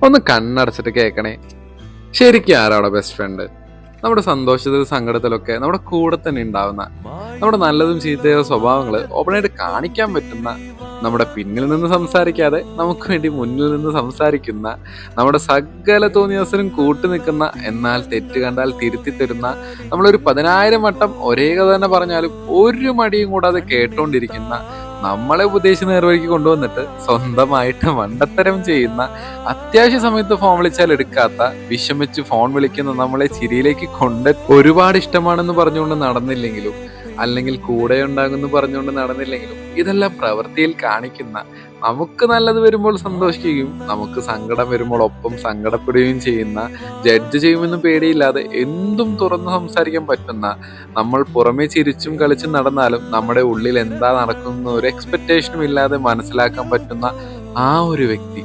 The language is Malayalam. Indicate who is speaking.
Speaker 1: ഒന്ന് കണ്ണടച്ചിട്ട് കേൾക്കണേ. ശരിക്കും ആരാവിടെ ബെസ്റ്റ് ഫ്രണ്ട്? നമ്മുടെ സന്തോഷത്തിലും സങ്കടത്തിലൊക്കെ നമ്മുടെ കൂടെ തന്നെ ഉണ്ടാവുന്ന, നമ്മുടെ നല്ലതും ചീത്തയോ സ്വഭാവങ്ങള് ഓപ്പണായിട്ട് കാണിക്കാൻ പറ്റുന്ന, നമ്മുടെ പിന്നിൽ നിന്ന് സംസാരിക്കാതെ നമുക്ക് വേണ്ടി മുന്നിൽ നിന്ന് സംസാരിക്കുന്ന, നമ്മുടെ സകല തോന്നിയവസരം കൂട്ടു നിൽക്കുന്ന, എന്നാൽ തെറ്റ് കണ്ടാൽ തിരുത്തി തരുന്ന, നമ്മളൊരു 10,000 വട്ടം ഒരേ കഥ തന്നെ പറഞ്ഞാലും ഒരു മടിയും കൂടാതെ കേട്ടോണ്ടിരിക്കുന്ന, നമ്മളെ ഉപദേശിച്ച് നേർവഴിക്ക് കൊണ്ടുവന്നിട്ട് സ്വന്തമായിട്ട് മണ്ടത്തരം ചെയ്യുന്ന, അത്യാവശ്യ സമയത്ത് ഫോൺ വിളിച്ചാൽ എടുക്കാത്ത, വിഷമിച്ച് ഫോൺ വിളിക്കുന്ന നമ്മളെ ചിരിയിലേക്ക് കൊണ്ട് ഒരുപാട് ഇഷ്ടമാണെന്ന് പറഞ്ഞുകൊണ്ട് നടന്നില്ലെങ്കിലും, അല്ലെങ്കിൽ കൂടെ ഉണ്ടാകുമെന്ന് പറഞ്ഞുകൊണ്ട് നടന്നില്ലെങ്കിലും, ഇതെല്ലാം പ്രവൃത്തിയിൽ കാണിക്കുന്ന, നമുക്ക് നല്ലത് വരുമ്പോൾ സന്തോഷിക്കുകയും നമുക്ക് സങ്കടം വരുമ്പോൾ ഒപ്പം സങ്കടപ്പെടുകയും ചെയ്യുന്ന, ജഡ്ജ് ചെയ്യുമെന്ന് പേടിയില്ലാതെ എന്തും തുറന്ന് സംസാരിക്കാൻ പറ്റുന്ന, നമ്മൾ പുറമെ ചിരിച്ചും കളിച്ചും നടന്നാലും നമ്മുടെ ഉള്ളിൽ എന്താ നടക്കുന്ന ഒരു എക്സ്പെക്ടേഷനും ഇല്ലാതെ മനസ്സിലാക്കാൻ പറ്റുന്ന ആ ഒരു വ്യക്തി